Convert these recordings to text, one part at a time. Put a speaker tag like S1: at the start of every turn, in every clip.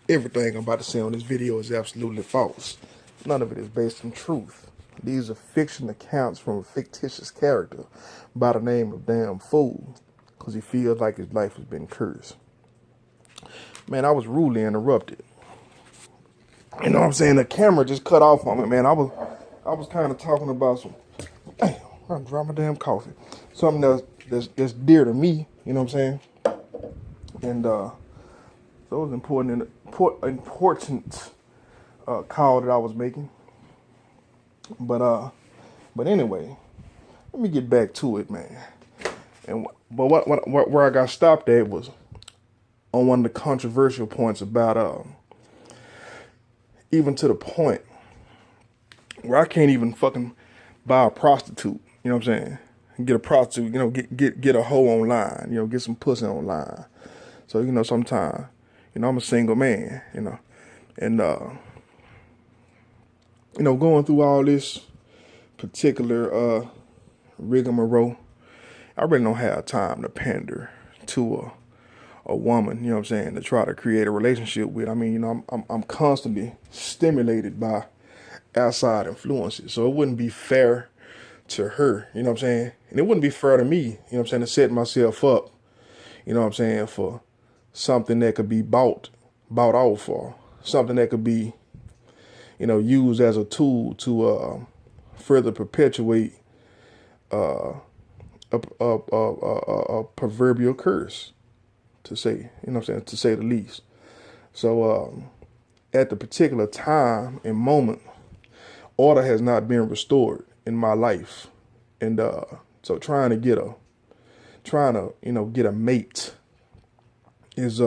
S1: Everything I'm about to say on this video is absolutely false. None of it is based on truth. These are fiction accounts from a fictitious character by the name of Damn Fool, because he feels like his life has been cursed. Man, I was rudely interrupted. You know what I'm saying? The camera just cut off on me, man. I was kind of talking about some. Damn, I dropped my damn coffee. Something that's dear to me. You know what I'm saying? And so it was important call that I was making. But anyway, let me get back to it, man. And but where I got stopped at was on one of the controversial points about even to the point where I can't even fucking buy a prostitute. You know what I'm saying? Get a prostitute. You know, get a hoe online. You know, get some pussy online. So sometimes I'm a single man. And going through all this particular rigmarole, I really don't have time to pander to a woman, you know what I'm saying, to try to create a relationship with. I mean, I'm constantly stimulated by outside influences. So it wouldn't be fair to her, you know what I'm saying? And it wouldn't be fair to me, you know what I'm saying, to set myself up, you know what I'm saying, for something that could be bought off for, something that could be, used as a tool to further perpetuate a proverbial curse, to say, to say the least. So at the particular time and moment, order has not been restored in my life. And so trying to get a mate is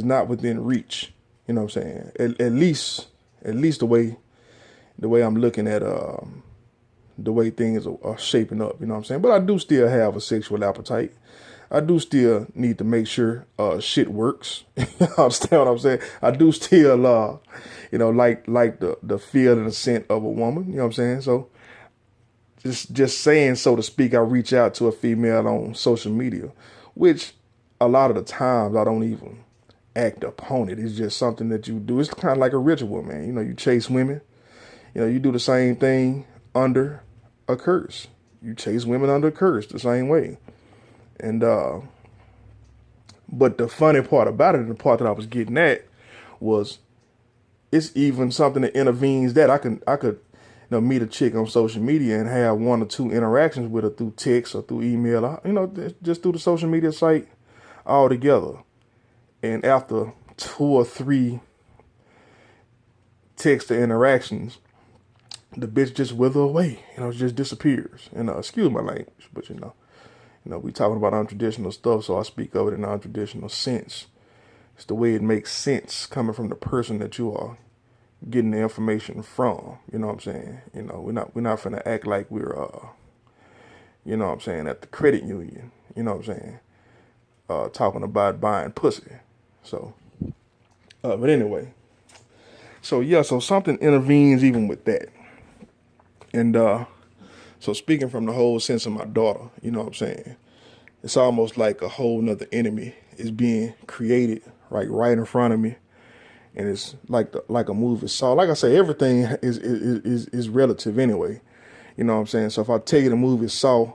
S1: not within reach. You know what I'm saying? At least the way I'm looking at the way things are shaping up, you know what I'm saying? But I do still have a sexual appetite. I do still need to make sure shit works. You understand what I'm saying? I do still like the feel and the scent of a woman, you know what I'm saying? So just saying, so to speak, I reach out to a female on social media, which a lot of the times I don't even act upon it. It's just something that you do. It's kind of like a ritual, man. You chase women. You do the same thing under a curse. You chase women under a curse the same way. And but the funny part about it, and the part that I was getting at, was it's even something that intervenes that I could meet a chick on social media and have one or two interactions with her through text or through email, just through the social media site altogether. And after 2 or 3 text interactions, the bitch just wither away, just disappears. And excuse my language, but we talking about untraditional stuff, so I speak of it in an untraditional sense. It's the way it makes sense coming from the person that you are getting the information from. You know what I'm saying? We're not finna act like we're at the credit union. You know what I'm saying? Talking about buying pussy. So, but anyway, so something intervenes even with that, and so speaking from the whole sense of my daughter, you know what I'm saying? It's almost like a whole nother enemy is being created right in front of me. And it's like a movie saw. Like I say, everything is relative anyway. You know what I'm saying? So if I tell you the movie Saw,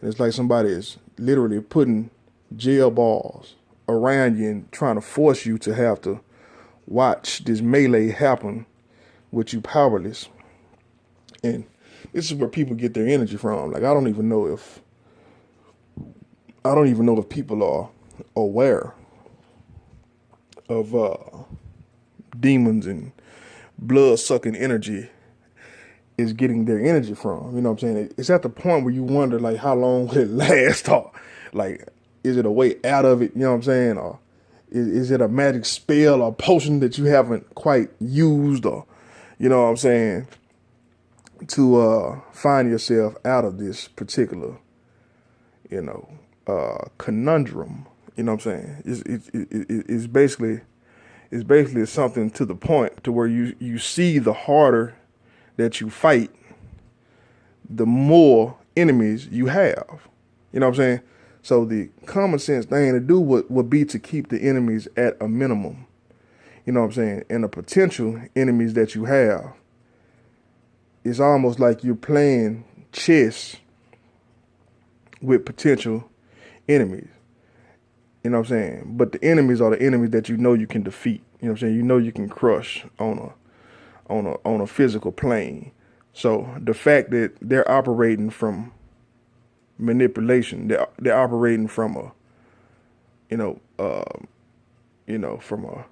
S1: and it's like somebody is literally putting jail bars around you and trying to force you to have to watch this melee happen with you powerless. And this is where people get their energy from. Like I don't even know if people are aware of demons and blood sucking energy is getting their energy from. You know what I'm saying? It's at the point where you wonder, like, how long will it last? Or like, is it a way out of it? You know what I'm saying? Or is it a magic spell or potion that you haven't quite used? Or, you know what I'm saying, to find yourself out of this particular, conundrum. You know what I'm saying? It's basically something to the point to where you see the harder that you fight, the more enemies you have. You know what I'm saying? So the common sense thing to do would be to keep the enemies at a minimum. You know what I'm saying? And the potential enemies that you have, it's almost like you're playing chess with potential enemies. You know what I'm saying? But the enemies are the enemies that you know you can defeat. You know what I'm saying? You know you can crush on a physical plane. So the fact that they're operating from manipulation, they're operating from a, you know, from a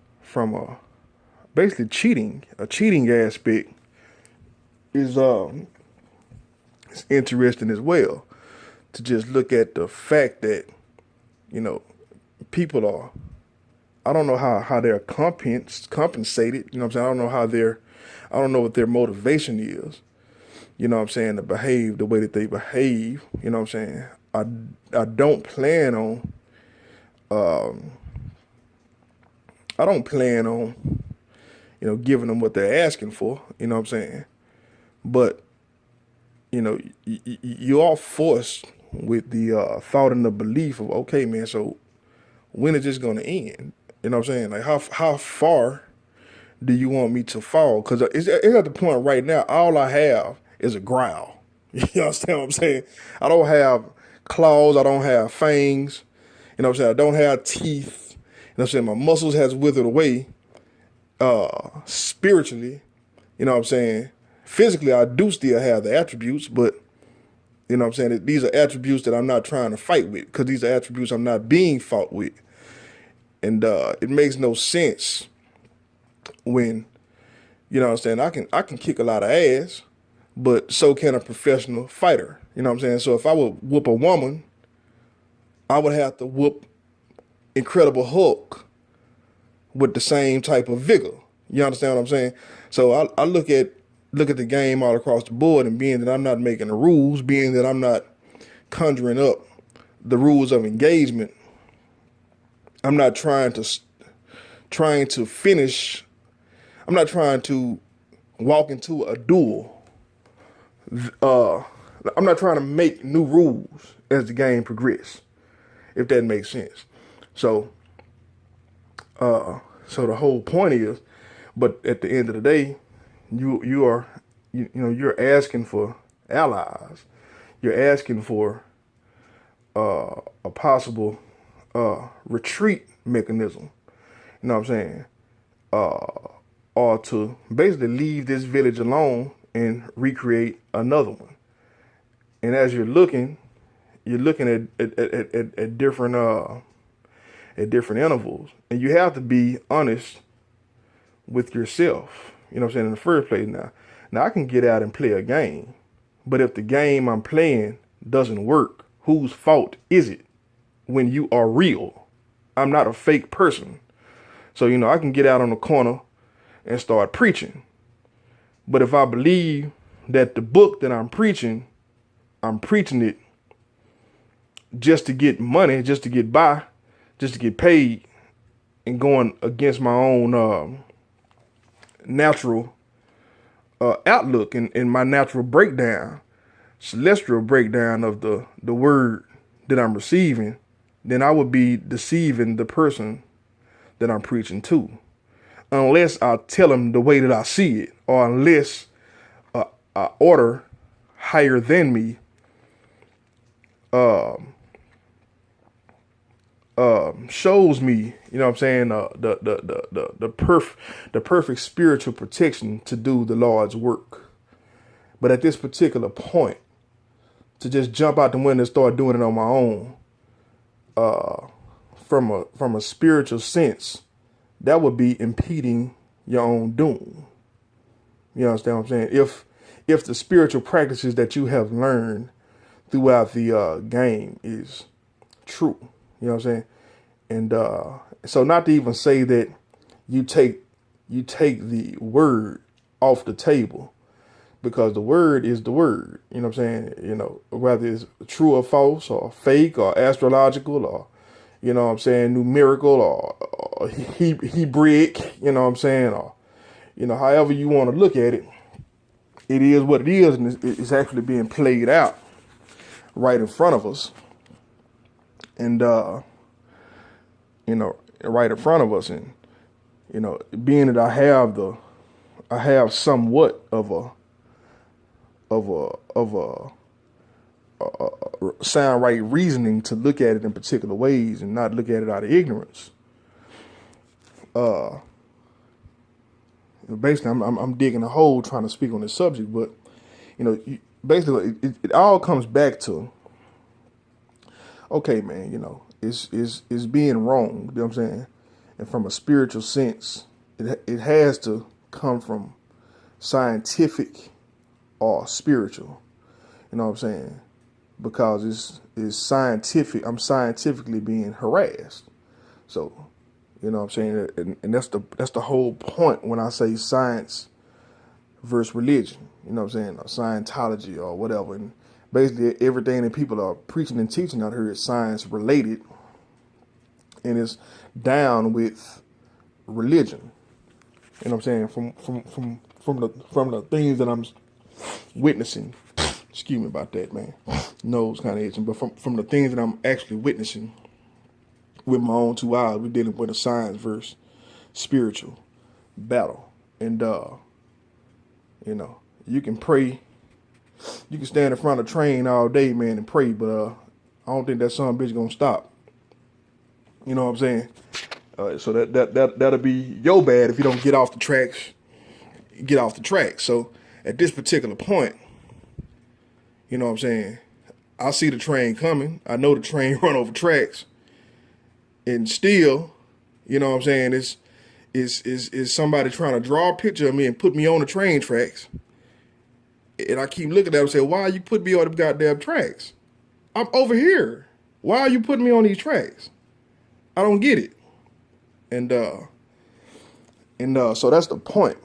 S1: basically cheating, a cheating aspect is it's interesting as well to just look at the fact that, you know, people are, I don't know how they're compensated, you know what I'm saying? I don't know what their motivation is, you know what I'm saying, to behave the way that they behave, you know what I'm saying? I don't plan on, I don't plan on, you know, giving them what they're asking for, you know what I'm saying? But, you know, you are forced with the thought and the belief of, okay, man, so when is this going to end? You know what I'm saying? Like, how far do you want me to fall? Because it's at the point right now, all I have is a growl. You understand what I'm saying? I don't have claws. I don't have fangs. You know what I'm saying? I don't have teeth. You know what I'm saying? My muscles has withered away spiritually. You know what I'm saying? Physically, I do still have the attributes, but you know what I'm saying? These are attributes that I'm not trying to fight with because these are attributes I'm not being fought with. And it makes no sense when, you know what I'm saying, I can kick a lot of ass, but so can a professional fighter. You know what I'm saying? So if I would whoop a woman, I would have to whoop Incredible Hulk with the same type of vigor. You understand what I'm saying? So I look at the game all across the board, and being that I'm not making the rules, being that I'm not conjuring up the rules of engagement, I'm not trying to finish. I'm not trying to walk into a duel. I'm not trying to make new rules as the game progresses, if that makes sense. So the whole point is, but at the end of the day, you're asking for allies. You're asking for a possible retreat mechanism. You know what I'm saying? Or to basically leave this village alone and recreate another one. And as you're looking at different intervals, and you have to be honest with yourself. You know what I'm saying? In the first place, now I can get out and play a game, but if the game I'm playing doesn't work, whose fault is it? When you are real, I'm not a fake person. So you know I can get out on the corner and start preaching. But if I believe that the book that I'm preaching it just to get money, just to get by, just to get paid, and going against my own natural outlook and my natural breakdown, celestial breakdown of the word that I'm receiving, then I would be deceiving the person that I'm preaching to. Unless I tell them the way that I see it, or unless I order higher than me shows me, you know what I'm saying, the perfect spiritual protection to do the Lord's work. But at this particular point, to just jump out the window and start doing it on my own, from a spiritual sense, that would be impeding your own doom. You understand what I'm saying? If the spiritual practices that you have learned throughout the game is true, you know what I'm saying? And so not to even say that you take the word off the table, because the word is the word, you know what I'm saying? You know, whether it's true or false or fake or astrological or, you know what I'm saying, numerical or Hebraic, you know what I'm saying? Or, you know, however you want to look at it, it is what it is, and it's actually being played out right in front of us. And, you know, right in front of us. And You know, being that I have somewhat of a sound right reasoning to look at it in particular ways and not look at it out of ignorance. Basically, I'm digging a hole trying to speak on this subject, but basically, it all comes back to, okay, man, it's being wrong. You know what I'm saying? And from a spiritual sense, it has to come from scientific or spiritual. You know what I'm saying? Because it's scientific. I'm scientifically being harassed. So, you know what I'm saying? And that's the whole point when I say science versus religion. You know what I'm saying? Or Scientology or whatever. And basically everything that people are preaching and teaching out here is science related, and it's down with religion. You know what I'm saying? From the things that I'm witnessing. Excuse me about that, man. Nose kind of itching, but from the things that I'm actually witnessing with my own two eyes, we're dealing with a science versus spiritual battle. And you can pray, you can stand in front of a train all day, man, and pray, but I don't think that son of a bitch gonna stop. You know what I'm saying? So that'll be your bad if you don't get off the tracks. Get off the track. So at this particular point, you know what I'm saying, I see the train coming. I know the train run over tracks, and still, you know what I'm saying, is somebody trying to draw a picture of me and put me on the train tracks. And I keep looking at them and say, why are you putting me on the goddamn tracks? I'm over here. Why are you putting me on these tracks? I don't get it. And so that's the point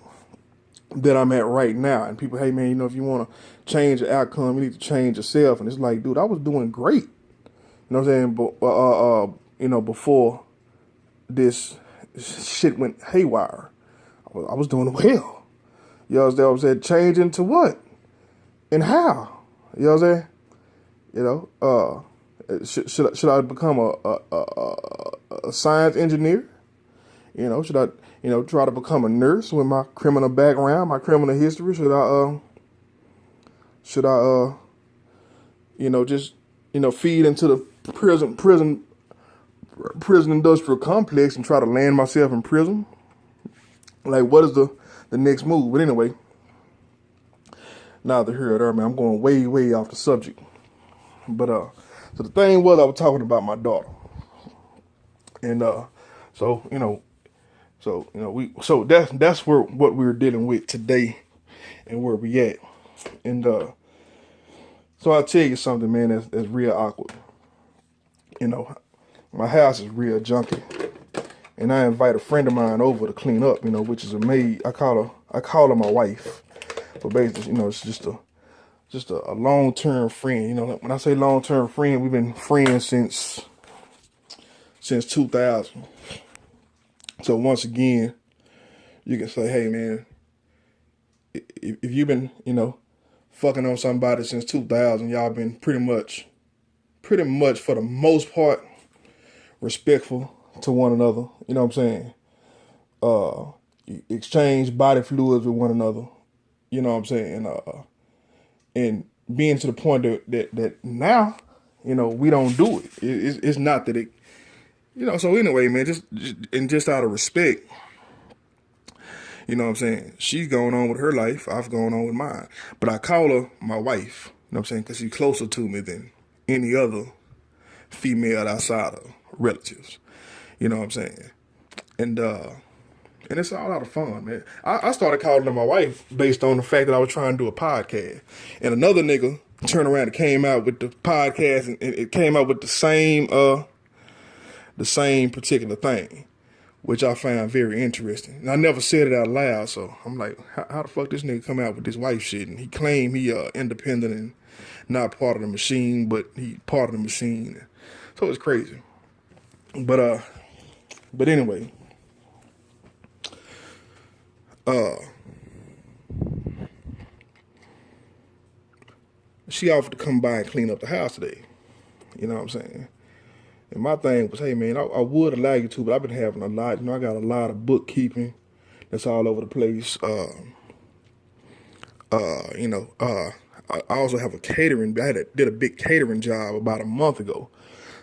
S1: that I'm at right now. And people, hey man, if you want to change the outcome, you need to change yourself. And it's like, dude, I was doing great. You know what I'm saying? But before this shit went haywire, I was doing well. You know what I'm saying? Change into what? And how? You know what I'm saying? Should I become a science engineer? Should I, try to become a nurse with my criminal background, my criminal history? Should I just, feed into the prison industrial complex and try to land myself in prison? Like, what is the next move? But anyway, neither here nor there, man. I'm going way, way off the subject. But so the thing was, I was talking about my daughter, and so that's what we're dealing with today, and where we at, and so I'll tell you something, man. That's real awkward. My house is real junky, and I invite a friend of mine over to clean up, which is a maid. I call her my wife, but basically, it's just a long-term friend. When I say long-term friend, we've been friends since 2000. So once again, you can say, hey man, if you've been, fucking on somebody since 2000, y'all been pretty much for the most part respectful to one another. You know what I'm saying? You exchange body fluids with one another. You know what I'm saying? And being to the point that now, we don't do it. It's not that it, so anyway, man, just out of respect, you know what I'm saying? She's going on with her life. I've gone on with mine. But I call her my wife, you know what I'm saying? Because she's closer to me than any other female outside of relatives. You know what I'm saying? And it's all out of fun, man. I started calling her my wife based on the fact that I was trying to do a podcast. And another nigga turned around and came out with the podcast, and it came out with the same particular thing, which I found very interesting. And I never said it out loud, so I'm like, how the fuck this nigga come out with this wife shit? And he claimed he independent and not part of the machine, but he part of the machine. So it's crazy. But anyway, she offered to come by and clean up the house today. You know what I'm saying? And my thing was, hey man, I would allow you to, but I've been having a lot. I got a lot of bookkeeping that's all over the place. I also have a catering. Did a big catering job about a month ago,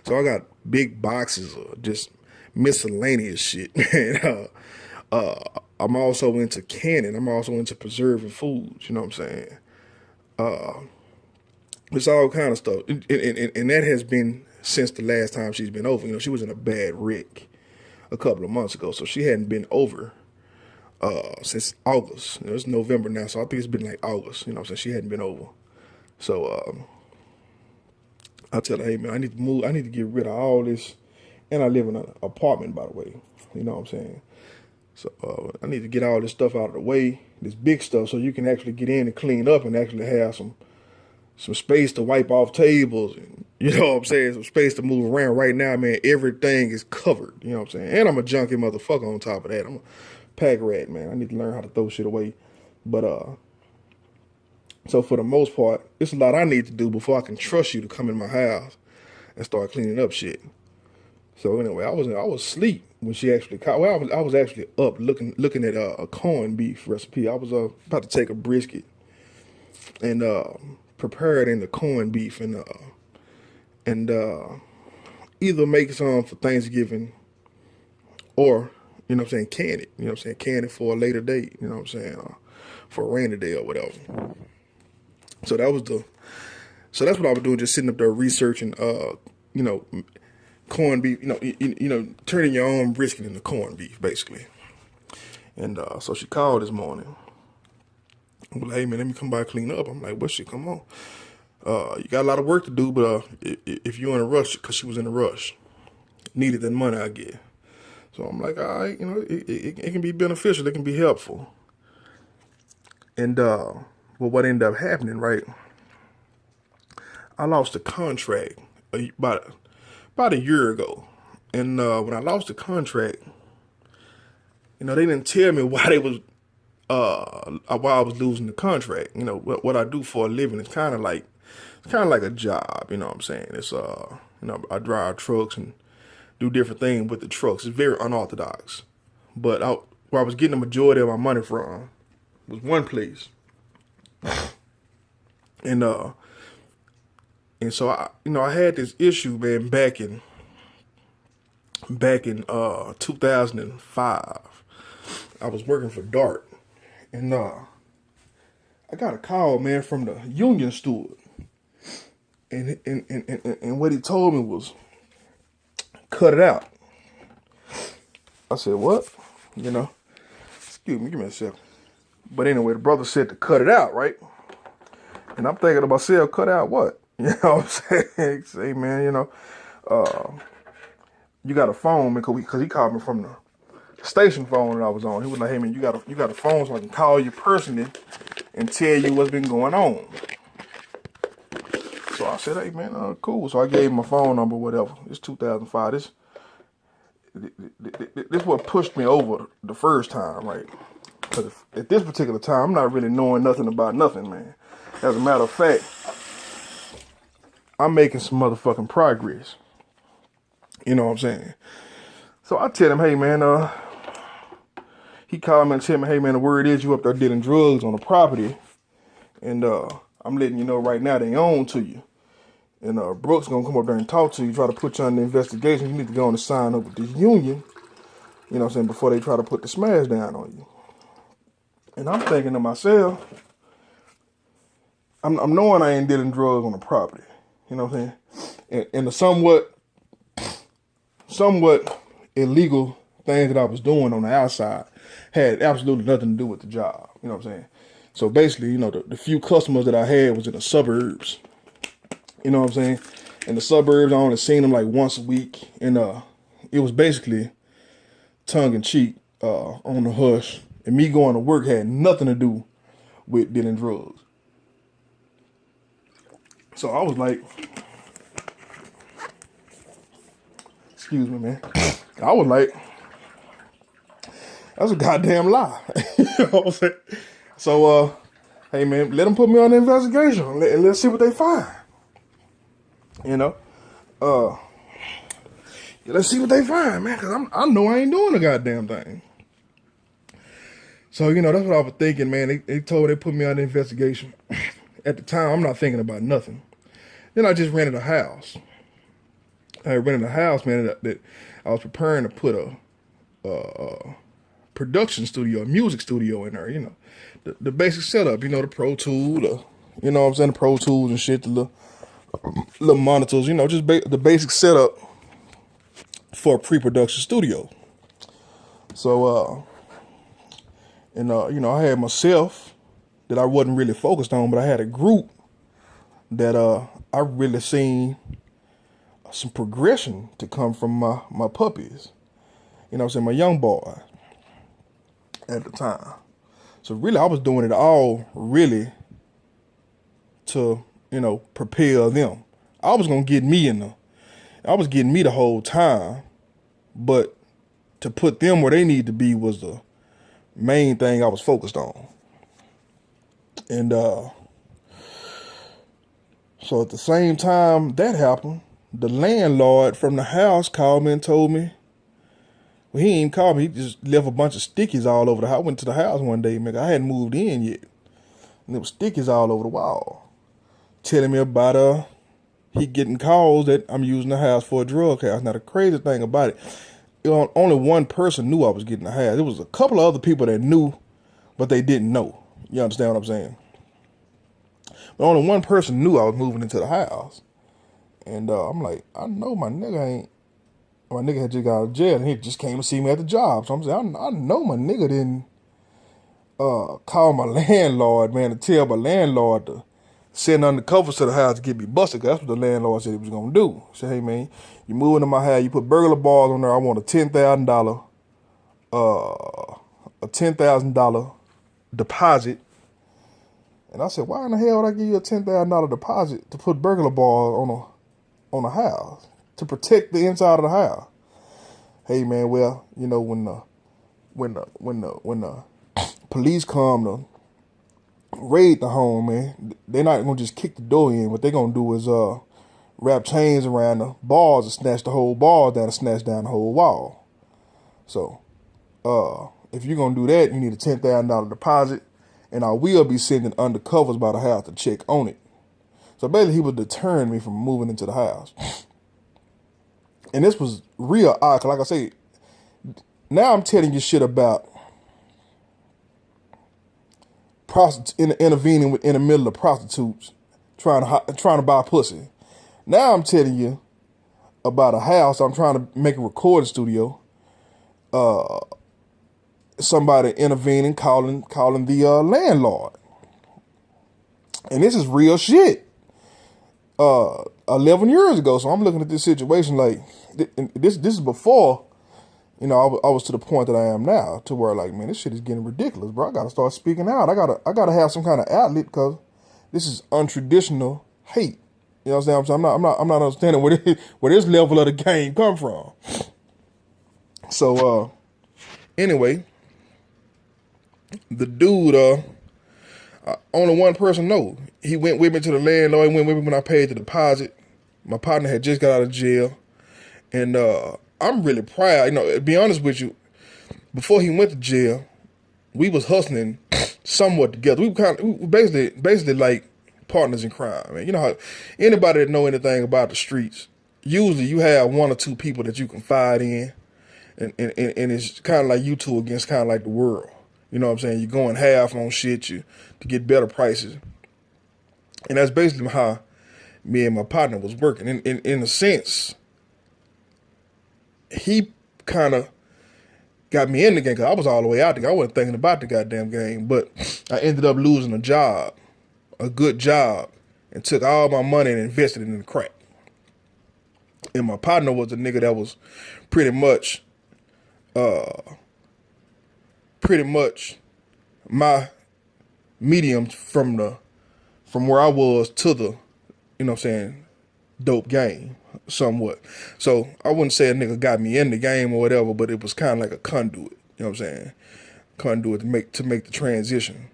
S1: so I got big boxes of just miscellaneous shit. And I'm also into canning. I'm also into preserving foods. You know what I'm saying? It's all kind of stuff, and that has been since the last time she's been over. She was in a bad wreck a couple of months ago, so she hadn't been over since August. It's November now, so I think it's been like August. So she hadn't been over. So I tell her, hey man, I need to move. I need to get rid of all this, and I live in an apartment, by the way. You know what I'm saying? So I need to get all this stuff out of the way, this big stuff, so you can actually get in and clean up and actually have some space to wipe off tables, and you know what I'm saying, some space to move around. Right now, man, everything is covered. You know what I'm saying? And I'm a junky motherfucker on top of that. I'm a pack rat, man. I need to learn how to throw shit away. But so for the most part, it's a lot I need to do before I can trust you to come in my house and start cleaning up shit. So anyway, I was asleep when she actually called. Well, I was actually up looking at a corned beef recipe. I was about to take a brisket and prepare it in the corned beef and either make some for Thanksgiving or, you know what I'm saying, can it. You know what I'm saying, can it for a later date. You know what I'm saying, for a rainy day or whatever. So that's what I was doing, just sitting up there researching, corned beef, turning your own brisket into corned beef, basically. And so she called this morning. I'm like, hey man, let me come by and clean up. I'm like, what shit, come on. You got a lot of work to do, but if you're in a rush, because she was in a rush, needed that money I get. So I'm like, all right, it can be beneficial, it can be helpful. And what ended up happening, right? I lost a contract about a year ago. And when I lost the contract, they didn't tell me why why I was losing the contract. What I do for a living is kind of like a job. You know what I'm saying? It's I drive trucks and do different things with the trucks. It's very unorthodox. But where I was getting the majority of my money from was one place. And so I had this issue, man, back in 2005. I was working for Dart, and I got a call, man, from the union steward, and what he told me was, cut it out. I said, what? Excuse me, give me a second. But anyway, the brother said to cut it out, right? And I'm thinking to myself, cut out what? You know what I'm saying? Say, man, you got a phone, because he called me from the station phone that I was on. He was like, hey man, you got a phone so I can call you personally and tell you what's been going on. So I said, hey man, cool. So I gave him my phone number, whatever. It's 2005. This what pushed me over the first time, right? Because at this particular time, I'm not really knowing nothing about nothing, man. As a matter of fact, I'm making some motherfucking progress. You know what I'm saying? So I tell him, hey man, he called me and tell me, hey man, the word is you up there dealing drugs on the property. And I'm letting you know right now they own to you. And Brooks gonna come up there and talk to you, try to put you under investigation. You need to go on and sign up with this union, you know what I'm saying, before they try to put the smash down on you. And I'm thinking to myself, I'm knowing I ain't dealing drugs on the property. You know what I'm saying? And the somewhat illegal things that I was doing on the outside had absolutely nothing to do with the job. You know what I'm saying? So basically, the few customers that I had was in the suburbs. You know what I'm saying? In the suburbs, I only seen them like once a week. And it was basically tongue in cheek, on the hush. And me going to work had nothing to do with dealing drugs. So I was like, excuse me, man. I was like, that's a goddamn lie. You know what I'm saying? So, hey man, let them put me on the investigation and let's see what they find. let's see what they find, man, because I know I ain't doing a goddamn thing. So, that's what I was thinking, man. They put me on the investigation. At the time, I'm not thinking about nothing. Then I just rented a house. I rented a house, man, that I was preparing to put a production studio, a music studio in there, The basic setup, the Pro Tool, the Pro Tools and shit, the little monitors, just the basic setup for a pre-production studio. So, I had myself that I wasn't really focused on, but I had a group that I really seen some progression to come from my puppies. My young boy at the time. So really, I was doing it all really to, propel them. I was going to get me in there. I was getting me the whole time, but to put them where they need to be was the main thing I was focused on. And so at the same time that happened, the landlord from the house called me and told me, well, he ain't called me, he just left a bunch of stickies all over the house. I went to the house one day, man, I hadn't moved in yet. And there was stickies all over the wall, telling me about he getting calls that I'm using the house for a drug house. Now the crazy thing about it, only one person knew I was getting the house. There was a couple of other people that knew, but they didn't know. You understand what I'm saying? But only one person knew I was moving into the house. And I'm like, I know my nigga had just got out of jail and he just came to see me at the job. So I'm saying, I know my nigga didn't call my landlord, man, to tell my landlord to send undercovers to the house to get me busted. Cause that's what the landlord said he was going to do. He said, hey, man, you move into my house, you put burglar bars on there. I want a $10,000 deposit. And I said, why in the hell would I give you a $10,000 deposit to put burglar bars on a house to protect the inside of the house? Hey, man, well, when the police come to raid the home, man, they're not gonna just kick the door in. What they're gonna do is wrap chains around the bars and snatch the whole bar down and snatch down the whole wall. So if you're gonna do that, you need a $10,000 deposit, and I will be sending undercovers by the house to check on it. So basically, he was deterring me from moving into the house. And this was real odd, 'cause like I say, now I'm telling you shit about intervening in the middle of prostitutes trying to buy pussy. Now I'm telling you about a house. I'm trying to make a recording studio. Somebody intervening, calling the landlord, and this is real shit. 11 years ago. So I'm looking at this situation like this is before, I was to the point that I am now, to where like, man, this shit is getting ridiculous, bro. I gotta start speaking out. I gotta have some kind of outlet, because this is untraditional hate. You know what I'm saying? I'm not understanding where this level of the game come from. So anyway, the dude, only one person know. He went with me to the landlord. He went with me when I paid the deposit. My partner had just got out of jail. And I'm really proud. To be honest with you, before he went to jail, we was hustling somewhat together. We basically like partners in crime. Man. You know how anybody that know anything about the streets, usually you have one or two people that you confide in. And it's kind of like you two against kind of like the world. You know what I'm saying? You're going half on shit to get better prices. And that's basically how me and my partner was working. In a sense, he kind of got me in the game, because I was all the way out there. I wasn't thinking about the goddamn game. But I ended up losing a job, a good job, and took all my money and invested it in the crack. And my partner was a nigga that was pretty much my medium from where I was to the, dope game somewhat. So I wouldn't say a nigga got me in the game or whatever, but it was kind of like a conduit, you know what I'm saying? Conduit to make the transition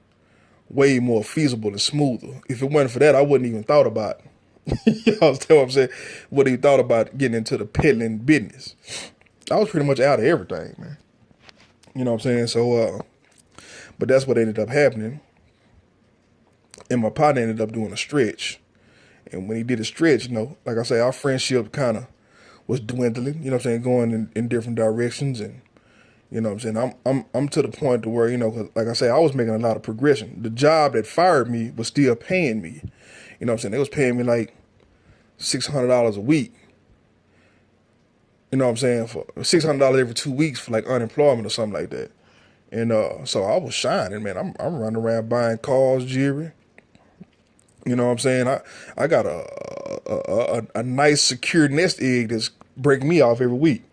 S1: way more feasible and smoother. If it wasn't for that, I wouldn't even thought about You understand what I'm saying? What he thought about getting into the peddling business. I was pretty much out of everything, man. You know what I'm saying? So, but that's what ended up happening. And my partner ended up doing a stretch. And when he did a stretch, like I say, our friendship kind of was dwindling, you know what I'm saying, going in different directions. And, you know what I'm saying, I'm to the point to where, 'cause like I say, I was making a lot of progression. The job that fired me was still paying me. You know what I'm saying? They was paying me like $600 a week. You know what I'm saying? For $600 every 2 weeks for like unemployment or something like that. And so I was shining, man. I'm running around buying cars, jewelry. You know what I'm saying? I got a nice secure nest egg that's breaking me off every week.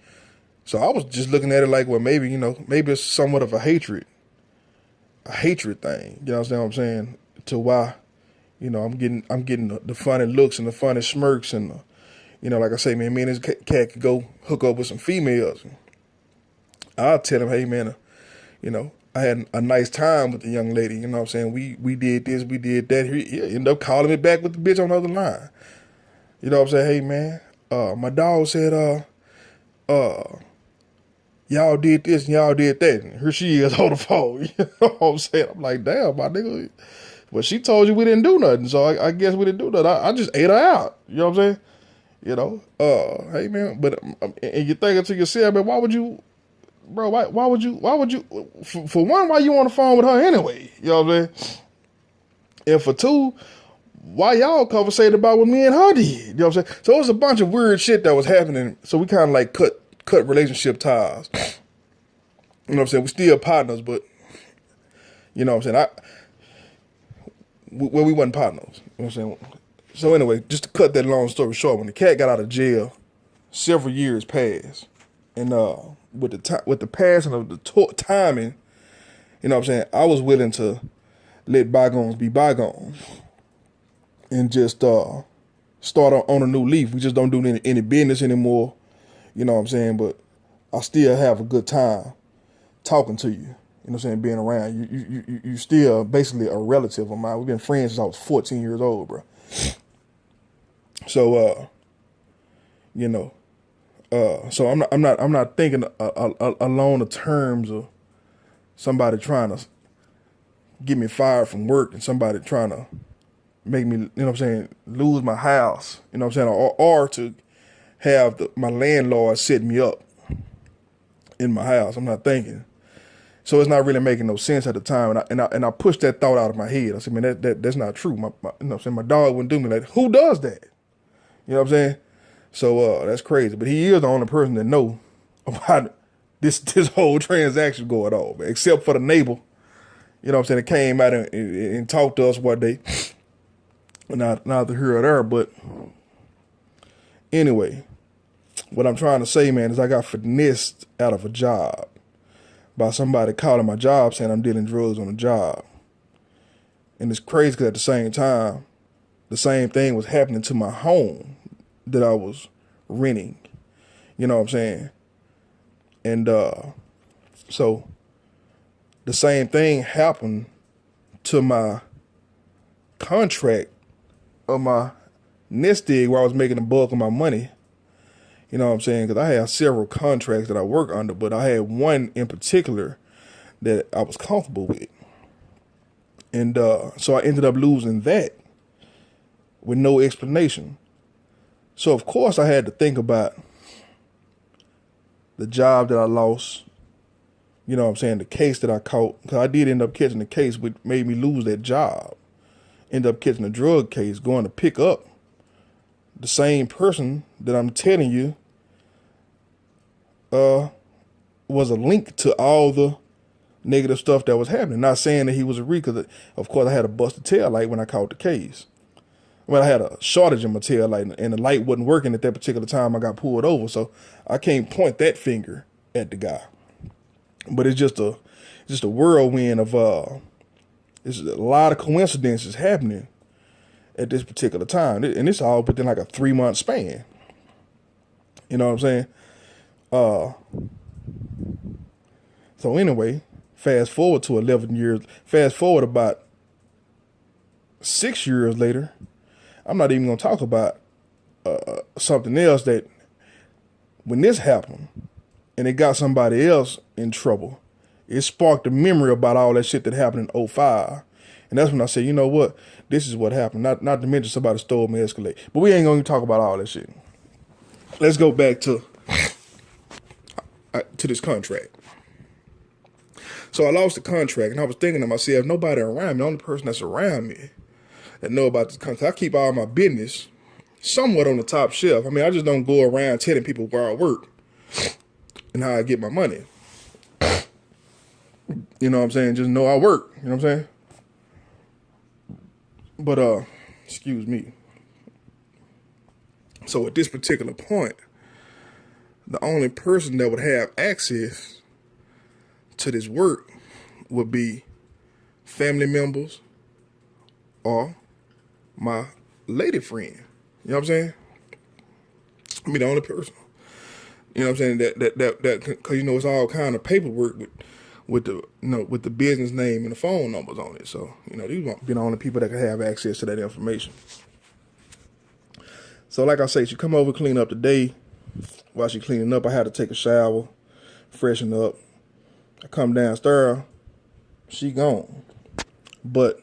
S1: So I was just looking at it like, well, maybe, maybe it's somewhat of a hatred thing. You know what I'm saying? To why, I'm getting the funny looks and the funny smirks and, like I say, man, me and this cat could go hook up with some females. I'll tell him, hey, man, I had a nice time with the young lady. You know what I'm saying? We did this, we did that. He ended up calling me back with the bitch on the other line. You know what I'm saying? Hey, man, my dog said, y'all did this and y'all did that. And here she is on the phone. You know what I'm saying? I'm like, damn, my nigga. Well, she told you we didn't do nothing, so I guess we didn't do nothing. I just ate her out. You know what I'm saying? Hey, man, but and you're thinking to yourself, man, why would you, bro, why would you, for one, why you on the phone with her anyway? You know what I'm saying? And for two, why y'all conversating about what me and her did? You know what I'm saying? So it was a bunch of weird shit that was happening. So we kind of like cut relationship ties. You know what I'm saying? We still partners, but you know what I'm saying? We wasn't partners. You know what I'm saying? So anyway, just to cut that long story short, when the cat got out of jail, several years passed, and with the passing of the timing, you know what I'm saying, I was willing to let bygones be bygones and just start on a new leaf. We just don't do any business anymore. You know what I'm saying? But I still have a good time talking to you. You know what I'm saying? Being around you still basically a relative of mine. We've been friends since I was 14 years old, bro. So so I'm not thinking along the terms of somebody trying to get me fired from work and somebody trying to make me, you know what I'm saying, lose my house, you know what I'm saying, or to have my landlord set me up in my house. I'm not thinking. So it's not really making no sense at the time, and I pushed that thought out of my head. I said, man, that's not true. You know what I'm saying, my dog wouldn't do me like that. Who does that? You know what I'm saying? So that's crazy. But he is the only person that know about this whole transaction going on, man, except for the neighbor. You know what I'm saying? It came out and talked to us one day. Not here or there, but anyway, what I'm trying to say, man, is I got finessed out of a job by somebody calling my job saying I'm dealing drugs on the job. And it's crazy because at the same time, the same thing was happening to my home that I was renting. You know what I'm saying? And so the same thing happened to my contract of my nest egg where I was making the bulk of my money. You know what I'm saying? Because I had several contracts that I work under, but I had one in particular that I was comfortable with. And so I ended up losing that with no explanation. So, of course, I had to think about the job that I lost. You know what I'm saying? The case that I caught. Because I did end up catching the case, which made me lose that job. End up catching a drug case, going to pick up the same person that I'm telling you was a link to all the negative stuff that was happening. Not saying that he was a because of course I had a busted tail light when I caught the case. Well, I had a shortage in my tail light and the light wasn't working at that particular time I got pulled over. So I can't point that finger at the guy. But it's just a whirlwind of there's a lot of coincidences happening at this particular time. And it's all within like a 3-month span. You know what I'm saying? So anyway, fast forward about 6 years later, I'm not even gonna talk about something else that when this happened and it got somebody else in trouble, it sparked a memory about all that shit that happened in '05. And that's when I said, you know what? This is what happened. Not to mention somebody stole my Escalade. But we ain't gonna talk about all that shit. Let's go back to this contract. So I lost the contract, and I was thinking to myself, nobody around me, the only person that's around me that know about this contract. I keep all my business somewhat on the top shelf. I mean, I just don't go around telling people where I work and how I get my money. You know what I'm saying? Just know I work. You know what I'm saying? But, excuse me. So at this particular point, the only person that would have access to this work would be family members or my lady friend. You know what I'm saying? I mean, the only person. You know what I'm saying? That because you know it's all kind of paperwork with the business name and the phone numbers on it. So you know these won't be the only people that can have access to that information. So like I say, she come over, clean up the day. While she cleaning up, I had to take a shower, freshen up. I come downstairs, she gone. But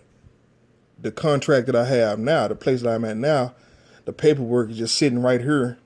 S1: the contract that I have now, the place that I'm at now, the paperwork is just sitting right here